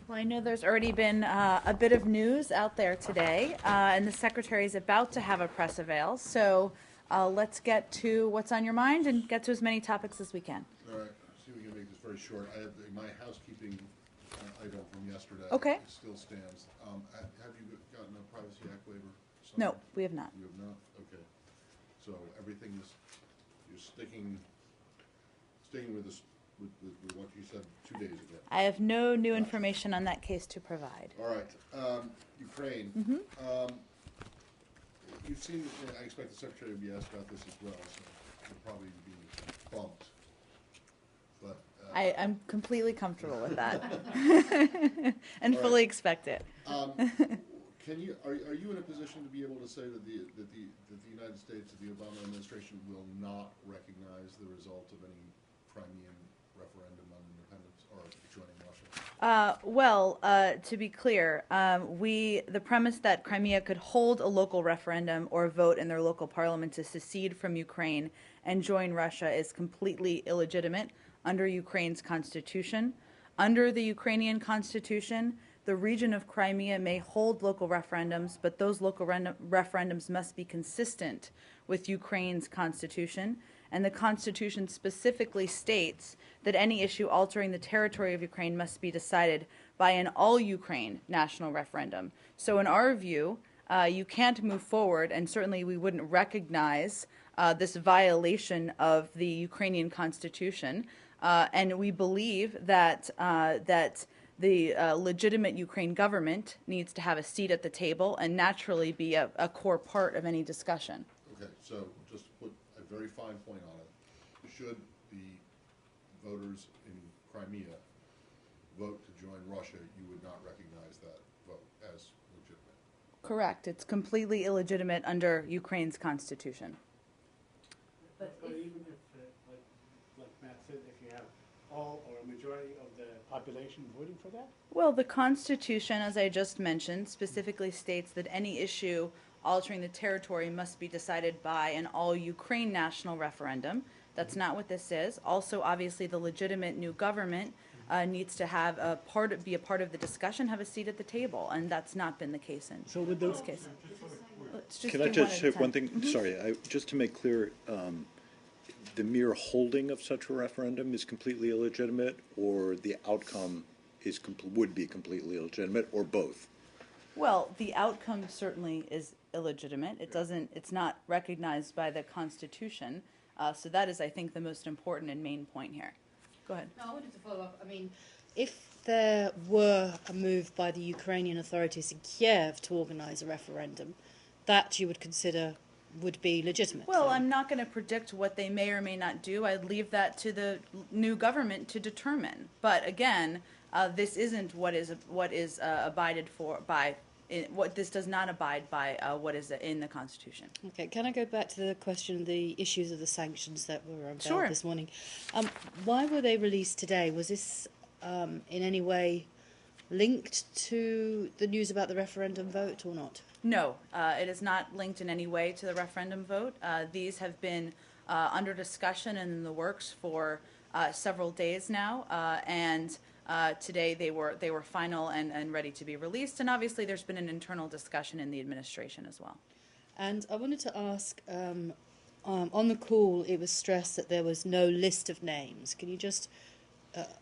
Well, I know there's already been a bit of news out there today, and the Secretary is about to have a press avail. So let's get to what's on your mind and get to as many topics as we can. All right, see if we can make this very short. I have my housekeeping item from yesterday. Okay. It still stands. Have you gotten a Privacy Act waiver signed? No, we have not. You have not? Okay. So everything is, you're sticking with this, with what you said 2 days ago. I have no new information on that case to provide. All right. Ukraine. You've seen, I expect the Secretary will be asked about this as well, so you'll probably be bumped. But I'm completely comfortable with that and All fully right. expect it. Can you, are you in a position to be able to say that the United States, that the Obama administration will not recognize the result of any Crimean referendum on independence or joining Russia? To be clear, the premise that Crimea could hold a local referendum or vote in their local parliament to secede from Ukraine and join Russia is completely illegitimate under Ukraine's constitution. Under the Ukrainian constitution, the region of Crimea may hold local referendums, but those local referendums must be consistent with Ukraine's constitution. And the Constitution specifically states that any issue altering the territory of Ukraine must be decided by an all-Ukraine national referendum. So in our view, you can't move forward, and certainly we wouldn't recognize this violation of the Ukrainian Constitution. And we believe that the legitimate Ukraine government needs to have a seat at the table and naturally be a core part of any discussion. Okay, so just to put a very fine point on it, should the voters in Crimea vote to join Russia, you would not recognize that vote as legitimate? Correct. It's completely illegitimate under Ukraine's constitution. But even if, like Matt said, if you have all or a majority of the population voting for that? Well, the Constitution, as I just mentioned, specifically states that any issue altering the territory must be decided by an all-Ukraine national referendum. That's not what this is. Also, obviously, the legitimate new government needs to have be a part of the discussion, have a seat at the table, and that's not been the case in this case. Can I just say one thing? Sorry, just to make clear, the mere holding of such a referendum is completely illegitimate, or the outcome would be completely illegitimate, or both? Well, the outcome certainly is illegitimate. It's not recognized by the Constitution. So that is, I think, the most important and main point here. Go ahead. No, I wanted to follow up. I mean, if there were a move by the Ukrainian authorities in Kiev to organize a referendum, that you would consider would be legitimate. Well, I'm not going to predict what they may or may not do. I'd leave that to the new government to determine. But again, this isn't what is abided for by. What this does not abide by what is in the Constitution. Okay, can I go back to the question, the issues of the sanctions that were unveiled this morning? Why were they released today? Was this in any way linked to the news about the referendum vote or not? No, it is not linked in any way to the referendum vote. These have been under discussion and in the works for several days now, and today they were final and ready to be released. And obviously, there's been an internal discussion in the administration as well. And I wanted to ask, on the call, it was stressed that there was no list of names. Can you just,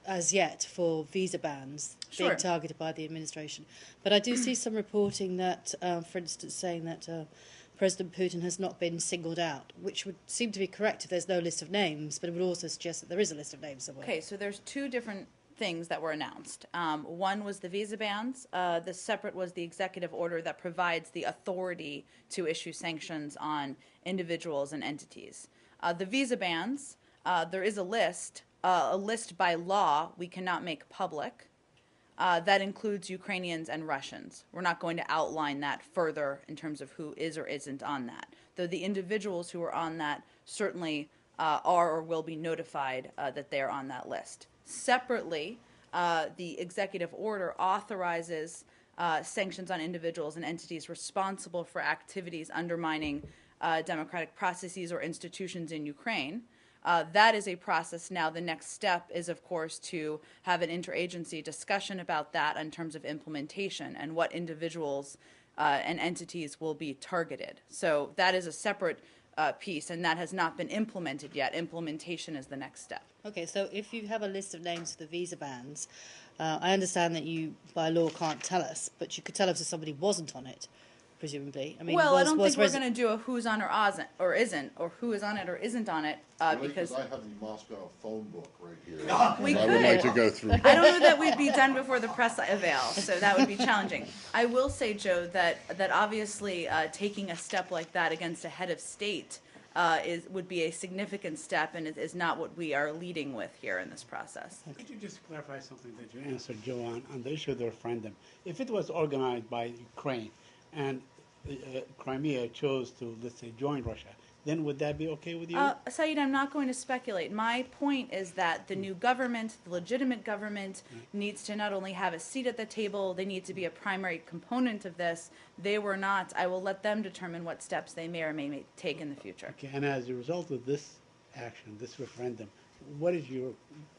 as yet, for visa bans being targeted by the administration? But I do see some reporting that, for instance, saying that President Putin has not been singled out, which would seem to be correct if there's no list of names, but it would also suggest that there is a list of names somewhere. Okay, so there's two different things that were announced. One was the visa bans. The separate was the executive order that provides the authority to issue sanctions on individuals and entities. The visa bans, there is a list by law we cannot make public. That includes Ukrainians and Russians. We're not going to outline that further in terms of who is or isn't on that, though the individuals who are on that certainly are or will be notified that they are on that list. Separately, the executive order authorizes sanctions on individuals and entities responsible for activities undermining democratic processes or institutions in Ukraine. That is a process now. The next step is, of course, to have an interagency discussion about that in terms of implementation and what individuals and entities will be targeted. So that is a separate piece, and that has not been implemented yet. Implementation is the next step. Okay, so if you have a list of names for the visa bans, I understand that you, by law, can't tell us, but you could tell us if somebody wasn't on it, presumably. I mean, Well, I don't think we're going to do a who's on or isn't, or who is on it or isn't on it, because I have the Moscow phone book right here. we I would like to could. go through. I don't know that we'd be done before the press avail, so that would be challenging. I will say, Joe, that obviously taking a step like that against a head of state would be a significant step, and is not what we are leading with here in this process. Could you just clarify something that you answered, Joe, on the issue of the referendum? If it was organized by Ukraine and Crimea chose to, let's say, join Russia, then would that be okay with you? Saeed, I'm not going to speculate. My point is that the new government, the legitimate government, needs to not only have a seat at the table, they need to be a primary component of this. They were not. I will let them determine what steps they may or may take in the future. Okay, and as a result of this action, this referendum, what is your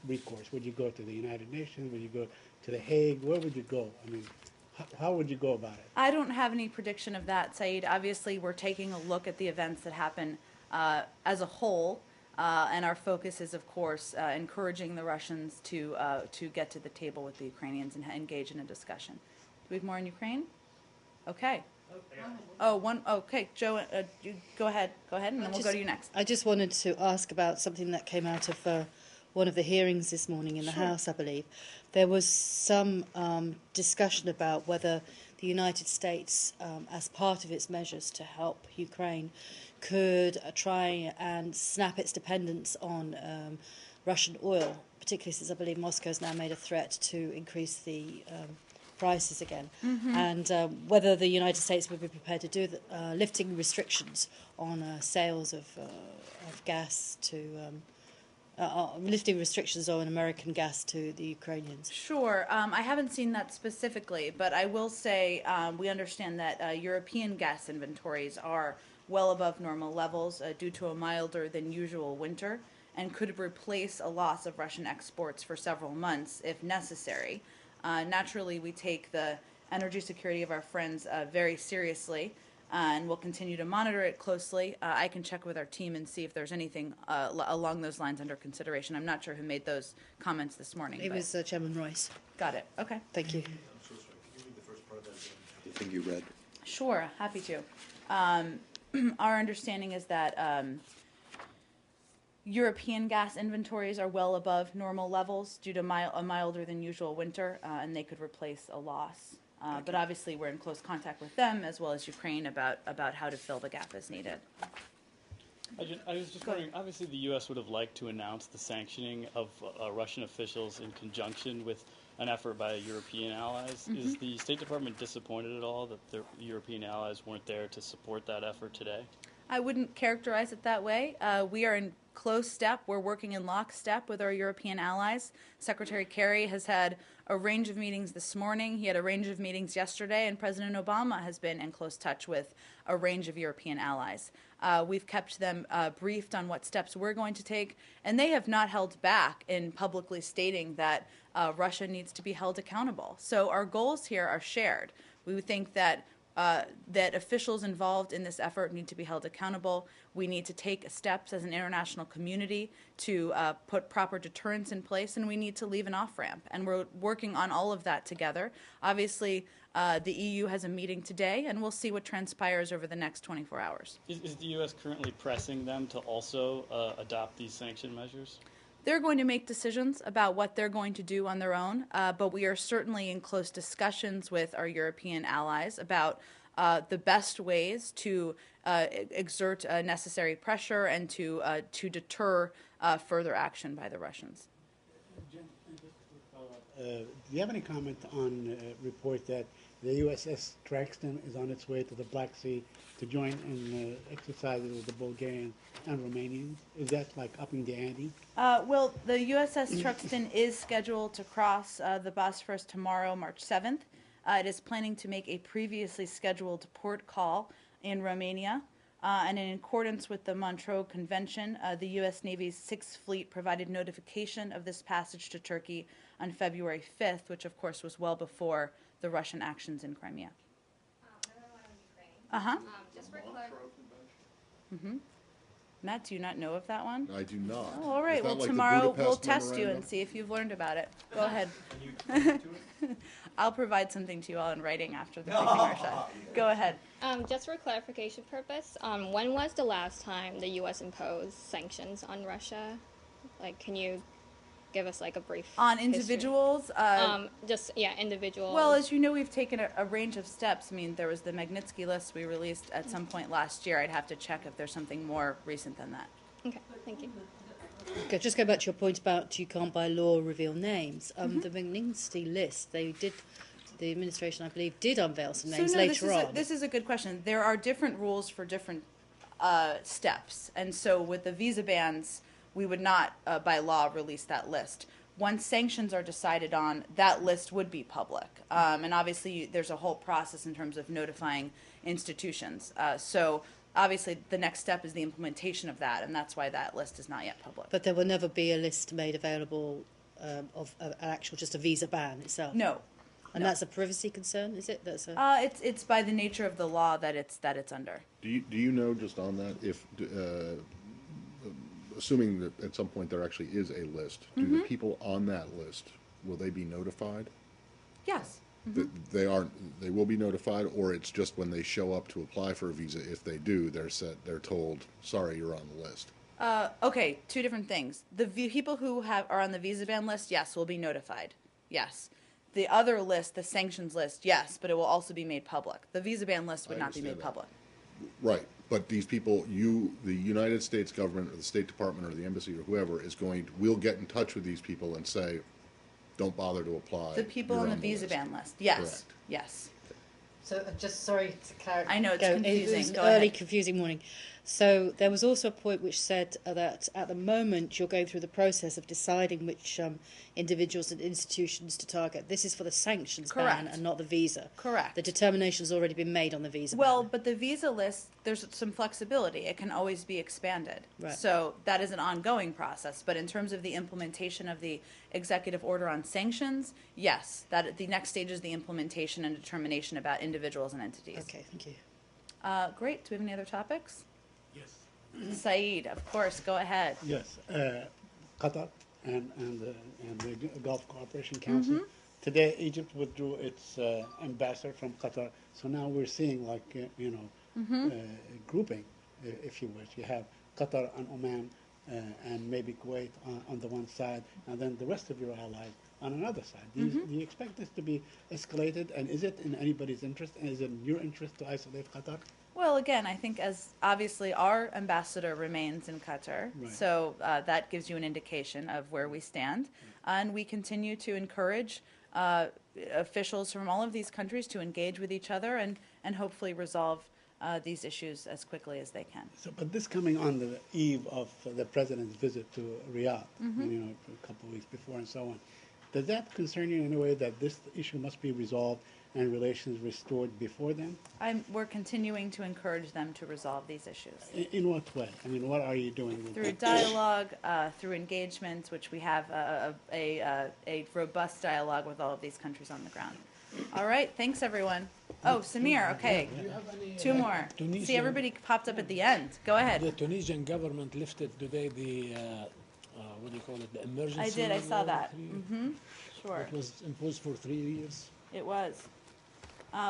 recourse? Would you go to the United Nations? Would you go to The Hague? Where would you go? I mean, how would you go about it? I don't have any prediction of that, Saeed. Obviously, we're taking a look at the events that happen as a whole, and our focus is, of course, encouraging the Russians to get to the table with the Ukrainians and engage in a discussion. Do we have more on Ukraine? Okay. Okay, Joe, you go ahead, and then we'll go to you next. I just wanted to ask about something that came out of one of the hearings this morning in the House, I believe. There was some discussion about whether the United States, as part of its measures to help Ukraine, could try and snap its dependence on Russian oil, particularly since I believe Moscow has now made a threat to increase the prices again, and whether the United States would be prepared to do lifting restrictions on sales of gas to lifting restrictions on American gas to the Ukrainians. Sure. I haven't seen that specifically, but I will say we understand that European gas inventories are well above normal levels due to a milder than usual winter, and could replace a loss of Russian exports for several months if necessary. Naturally, we take the energy security of our friends very seriously, and we'll continue to monitor it closely. I can check with our team and see if there's anything along those lines under consideration. I'm not sure who made those comments this morning. It was Chairman Royce. Got it. Okay. Thank you. The thing you read. Sure. Happy to. Our understanding is that European gas inventories are well above normal levels due to a milder than usual winter, and they could replace a loss. But obviously, we're in close contact with them as well as Ukraine about how to fill the gap as needed. I was just wondering, obviously the U.S. would have liked to announce the sanctioning of Russian officials in conjunction with an effort by European allies. Is the State Department disappointed at all that the European allies weren't there to support that effort today? I wouldn't characterize it that way. We are in close step. We're working in lockstep with our European allies. Secretary Kerry has had a range of meetings this morning. He had a range of meetings yesterday, and President Obama has been in close touch with a range of European allies. We've kept them briefed on what steps we're going to take, and they have not held back in publicly stating that Russia needs to be held accountable. So our goals here are shared. We think that that officials involved in this effort need to be held accountable. We need to take steps as an international community to put proper deterrence in place, and we need to leave an off-ramp. And we're working on all of that together. Obviously, the EU has a meeting today, and we'll see what transpires over the next 24 hours. Is the U.S. currently pressing them to also adopt these sanction measures? They're going to make decisions about what they're going to do on their own, but we are certainly in close discussions with our European allies about the best ways to exert necessary pressure and to deter further action by the Russians. Jim, just a follow-up. Do you have any comment on report that the USS Traxton is on its way to the Black Sea to join in exercises with the Bulgarians and Romanians? Is that like upping the ante? Well, the USS Truxtun is scheduled to cross the Bosphorus tomorrow, March 7th. It is planning to make a previously scheduled port call in Romania. And in accordance with the Montreux Convention, the U.S. Navy's Sixth Fleet provided notification of this passage to Turkey on February 5th, which of course was well before the Russian actions in Crimea. Another one on Ukraine. Uh-huh. Just for Matt, do you not know of that one? I do not. Oh, all right. Is that Well, like the tomorrow Budapest we'll test you Memorandum? and see if you've learned about it. Go ahead. I'll provide something to you all in writing after the briefing, Rashad. Go ahead. Just for clarification purpose, when was the last time the U.S. imposed sanctions on Russia? Like, can you give us like a brief On history? individuals, Individuals. well, as you know, we've taken a range of steps. I mean, there was the Magnitsky list we released at some point last year. I'd have to check if there's something more recent than that. Okay, thank you. Okay, just go back to your point about you can't by law reveal names. The Magnitsky list, the administration, I believe, did unveil some names later on. This is a good question. There are different rules for different steps. And so with the visa bans, we would not, by law, release that list. Once sanctions are decided on, that list would be public. And obviously, there's a whole process in terms of notifying institutions. So obviously, the next step is the implementation of that, and that's why that list is not yet public. But there will never be a list made available of an actual, just a visa ban itself. No. And that's a privacy concern, is it? That's a... It's by the nature of the law that it's under. Do you know, just on that, if, assuming that at some point there actually is a list, do the people on that list, will they be notified? Yes. They will be notified, or it's just when they show up to apply for a visa, if they do, they're told, sorry, you're on the list. Okay, two different things. The people who are on the visa ban list, yes, will be notified. Yes. The other list, the sanctions list, yes, but it will also be made public. The visa ban list would I not be made understand that. public. Right, but these people, the United States government or the State Department or the embassy or whoever will get in touch with these people and say, don't bother to apply. The people you're on the visa list. ban list, yes, Correct. yes. So, just sorry to clarify. I know, it's It confusing. was Go early, ahead. confusing morning. So there was also a point which said that at the moment you're going through the process of deciding which individuals and institutions to target. This is for the sanctions ban Correct. and not the visa. Correct. The determination has already been made on the visa Well, ban. but the visa list, there's some flexibility. It can always be expanded. Right. So that is an ongoing process. But in terms of the implementation of the executive order on sanctions, yes, that the next stage is the implementation and determination about individuals and entities. Okay, thank you. Great. Do we have any other topics? Yes. Saeed, of course, go ahead. Yes, Qatar and the Gulf Cooperation Council. Today, Egypt withdrew its ambassador from Qatar. So now we're seeing grouping, if you wish. You have Qatar and Oman and maybe Kuwait on the one side, and then the rest of your allies on another side. Do you expect this to be escalated? And is it in anybody's interest? And is it in your interest to isolate Qatar? Well, again, I think as obviously our ambassador remains in Qatar, Right. so that gives you an indication of where we stand. And we continue to encourage officials from all of these countries to engage with each other and hopefully resolve these issues as quickly as they can. So, but this coming on the eve of the president's visit to Riyadh, a couple of weeks before and so on, does that concern you in a way that this issue must be resolved and relations restored before then? We're continuing to encourage them to resolve these issues. In what way? I mean, what are you doing with Through that? dialogue, through engagement, which we have a robust dialogue with all of these countries on the ground. All right, thanks everyone. Oh, Samir, okay. Do you have any, Two more. Tunisian- See, everybody popped up at the end. Go ahead. The Tunisian government lifted today the, what do you call it, the emergency? I did, I saw that. three- Sure, It was imposed for 3 years. it was.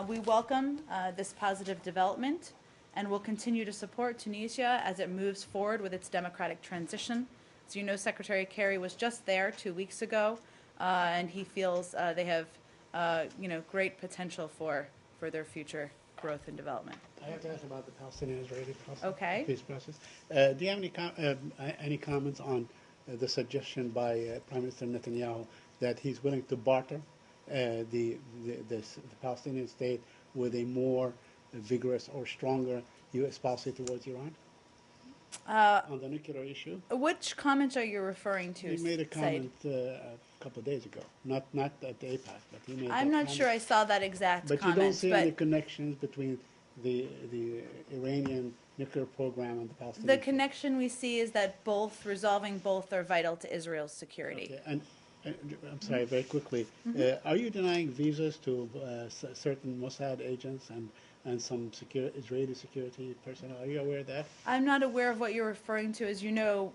We welcome this positive development and will continue to support Tunisia as it moves forward with its democratic transition. As you know, Secretary Kerry was just there 2 weeks ago, and he feels they have great potential for their future growth and development. I have to ask about the Palestinian-Israeli process. Okay. Peace process. Do you have any comments on the suggestion by Prime Minister Netanyahu that he's willing to barter the Palestinian state with a more vigorous or stronger U.S. policy towards Iran on the nuclear issue? Which comment are you referring to? He made a Said? comment a couple of days ago, not at the APAC, but he made. I'm that not comment. sure I saw that exact But comment. you don't see any connections between the Iranian nuclear program and the Palestinian. The connection we see is that resolving both are vital to Israel's security. Okay. And I'm sorry, very quickly, are you denying visas to certain Mossad agents and some Israeli security personnel? Are you aware of that? I'm not aware of what you're referring to. As you know,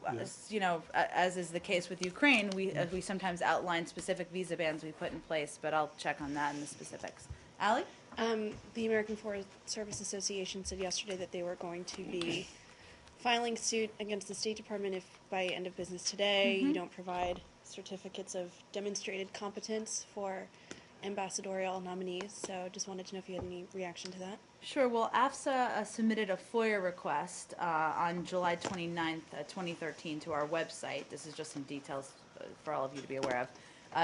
as is the case with Ukraine, we sometimes outline specific visa bans we put in place, but I'll check on that in the specifics. Allie? The American Foreign Service Association said yesterday that they were going to be filing suit against the State Department if by end of business today you don't provide certificates of demonstrated competence for ambassadorial nominees. So just wanted to know if you had any reaction to that. Sure. Well, AFSA submitted a FOIA request on July 29th, 2013 to our website. This is just some details for all of you to be aware of.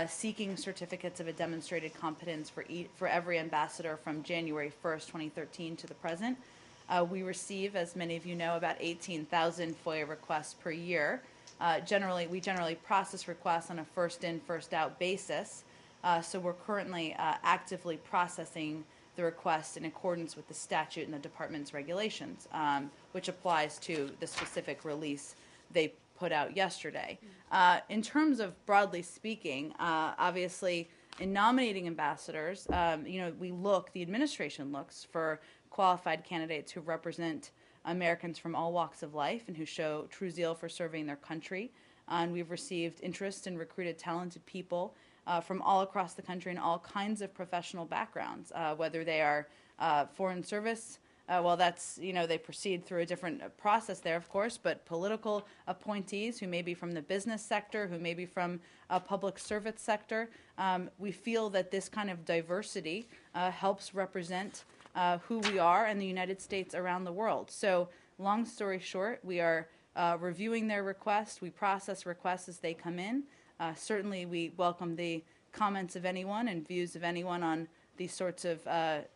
Seeking certificates of a demonstrated competence for every ambassador from January 1st, 2013 to the present. We receive, as many of you know, about 18,000 FOIA requests per year. We generally process requests on a first-in, first-out basis. So we're currently actively processing the request in accordance with the statute and the department's regulations, which applies to the specific release they put out yesterday. In terms of broadly speaking, obviously in nominating ambassadors, the administration looks for qualified candidates who represent Americans from all walks of life and who show true zeal for serving their country. And we've received interest and recruited talented people from all across the country in all kinds of professional backgrounds, whether they are foreign service. They proceed through a different process there, of course, but political appointees who may be from the business sector, who may be from a public service sector. We feel that this kind of diversity helps represent who we are and the United States around the world. So, long story short, we are reviewing their requests. We process requests as they come in. Certainly, we welcome the comments of anyone and views of anyone on these sorts of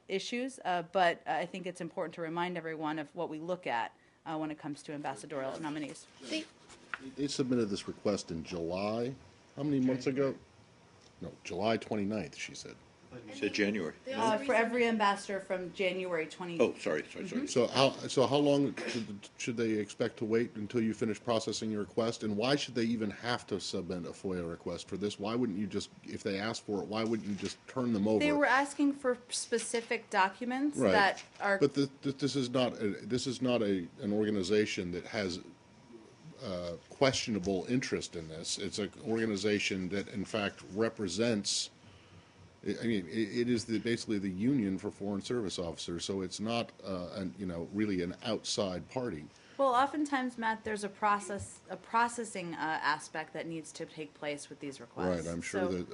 issues, but I think it's important to remind everyone of what we look at when it comes to ambassadorial nominees. They submitted this request in July. How many months ago? No, July 29th, she said. You said January. For every ambassador from January 20. Oh, sorry. So how long should they expect to wait until you finish processing your request? And why should they even have to submit a FOIA request for this? Why wouldn't you just, if they ask for it, why wouldn't you just turn them over? They were asking for specific documents Right. that are. But this is not an organization that has questionable interest in this. It's an organization that, in fact, represents. I mean, it is basically the Union for Foreign Service Officers, so it's not, really an outside party. Well, oftentimes, Matt, there's a processing aspect that needs to take place with these requests. Right.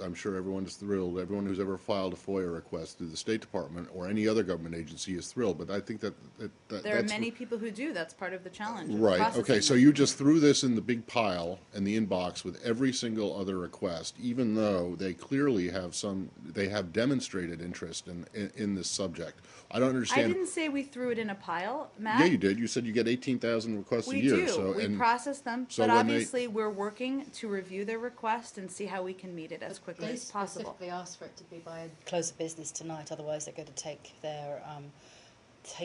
I'm sure everyone's thrilled. Everyone who's ever filed a FOIA request through the State Department or any other government agency is thrilled. But I think that there are many people who do. That's part of the challenge. Right. Okay. So you just threw this in the big pile in the inbox with every single other request, even though they clearly have demonstrated interest in this subject. I don't understand. I didn't say we threw it in a pile, Matt. Yeah, you did. You said you get 18,000 requests a year. We do. So, we process them, so but obviously we're working to review their request and see how we can meet it as quickly They as possible. specifically asked for it to be by close of business tonight. Otherwise, they're going to take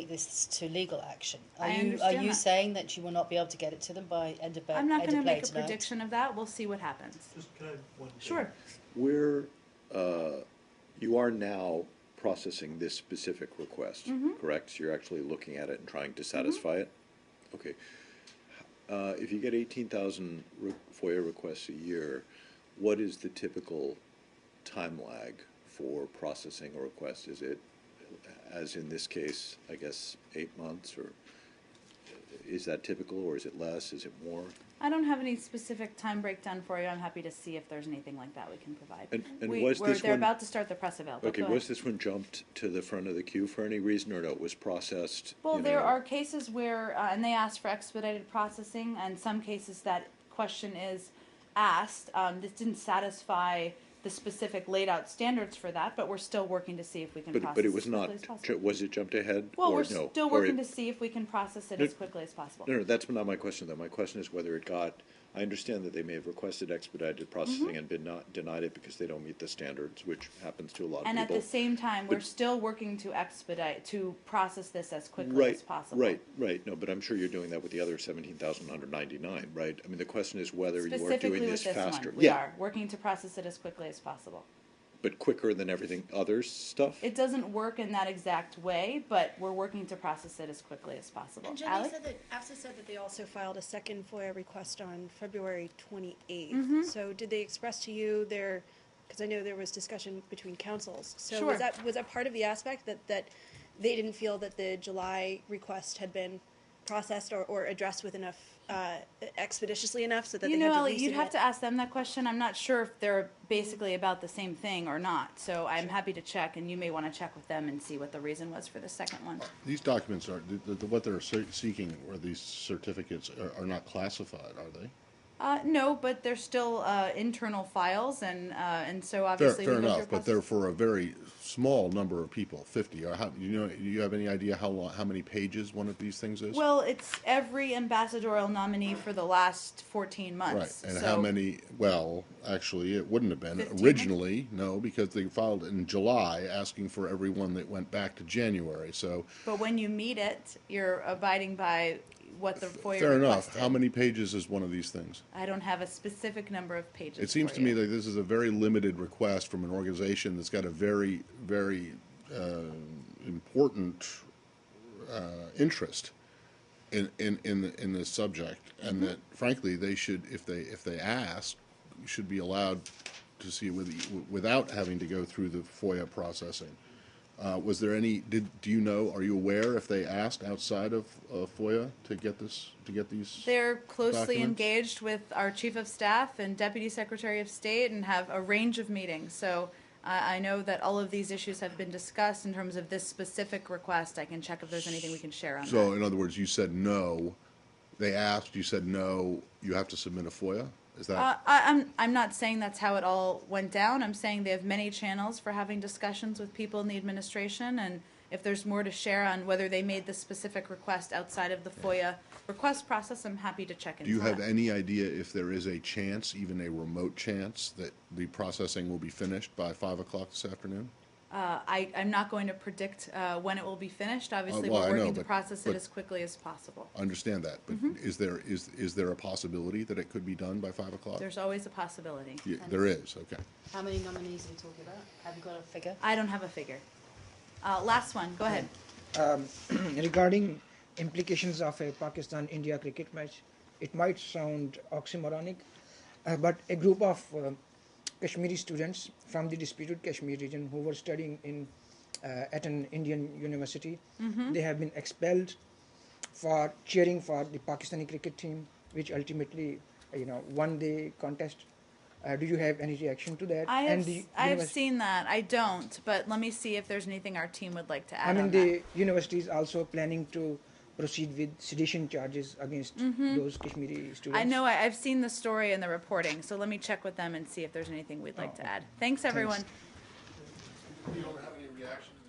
this to legal action. Are you that. saying that you will not be able to get it to them by end of play tonight? I'm not going to make a prediction of that. We'll see what happens. Can I have one thing? Sure. You are now processing this specific request, correct? So you're actually looking at it and trying to satisfy it? Okay. If you get 18,000 FOIA requests a year, what is the typical time lag for processing a request? Is it, as in this case, I guess 8 months, or is that typical, or is it less? Is it more? I don't have any specific time breakdown for you. I'm happy to see if there's anything like that we can provide. And they're about to start the press avail. Okay, was this one jumped to the front of the queue for any reason, or no, it was processed? Well, there are cases where, and they asked for expedited processing, and some cases that question is asked. This didn't satisfy the specific laid out standards for that, but we're still working to see if we can process But it was as not, quickly as possible. was it jumped ahead? Well, or we're no? still working to see if we can process it as quickly as possible. No, that's not my question, though. My question is whether it got I understand that they may have requested expedited processing and been not denied it because they don't meet the standards, which happens to a lot of And people. at the same time, we're But- still working to expedite, to process this as quickly as possible. Right. No, but I'm sure you're doing that with the other 17,199, right? I mean, the question is whether you are Specifically doing with this this faster. one, we are working to process it as quickly as possible. But quicker than everything others stuff? It doesn't work in that exact way, but we're working to process it as quickly as possible. And Ally? Jenny said that AFSA said that they also filed a second FOIA request on February 28th. Mm-hmm. So did they express to you their, because I know there was discussion between councils. So Sure. was that part of the aspect that they didn't feel that the July request had been processed or addressed with enough expeditiously enough so that You they had know, to Ellie, you'd resubmit? have to ask them that question. I'm not sure if they're basically about the same thing or not. So I'm happy to check, and you may want to check with them and see what the reason was for the second one. These documents are, what they're seeking, or these certificates, are not classified, are they? No, but they're still internal files, and so obviously Fair we go through enough, but they're for a very small number of people, 50. Or how, do you have any idea how many pages one of these things is? Well, it's every ambassadorial nominee for the last 14 Right, months. and so how many, well, actually, it wouldn't have been. 15 Originally, no, because they filed in July asking for everyone that went back to January, so. But when you meet it, you're abiding by what the FOIA Fair enough. requested. How many pages is one of these things? I don't have a specific number of pages. It seems for to me you. that this is a very limited request from an organization that's got a very, very important interest in this subject, and that frankly they should, if they ask, should be allowed to see without having to go through the FOIA processing. Was there any? Do you know? Are you aware if they asked outside of FOIA to get these? They're closely documents? engaged with our chief of staff and deputy secretary of state, and have a range of meetings. So I know that all of these issues have been discussed. In terms of this specific request, I can check if there's anything we can share on So, that. in other words, you said no. They asked. You said no. You have to submit a FOIA. Is that? I'm not saying that's how it all went down. I'm saying they have many channels for having discussions with people in the administration, and if there's more to share on whether they made the specific request outside of the FOIA request process, I'm happy to check into Do you have that. any idea if there is a chance, even a remote chance, that the processing will be finished by 5 o'clock this afternoon? I'm not going to predict when it will be finished. Obviously, well, I we're know, working to but- process it but- as quickly as possible. I understand that, but is there a possibility that it could be done by 5 o'clock? There's always a possibility. Yeah, there is, okay. How many nominees are we talking about? Have you got a figure? I don't have a figure. Last one, go ahead. Regarding implications of a Pakistan-India cricket match, it might sound oxymoronic, but a group of Kashmiri students from the disputed Kashmir region who were studying at an Indian university, they have been expelled for cheering for the Pakistani cricket team, which ultimately, won the contest. Do you have any reaction to that? I have univers- seen that. I don't, but let me see if there's anything our team would like to add I mean, on the that. university is also planning to proceed with sedition charges against those Kashmiri students. I know I've seen the story and the reporting, so let me check with them and see if there's anything we'd like to add. Thanks, everyone. You don't have any reaction to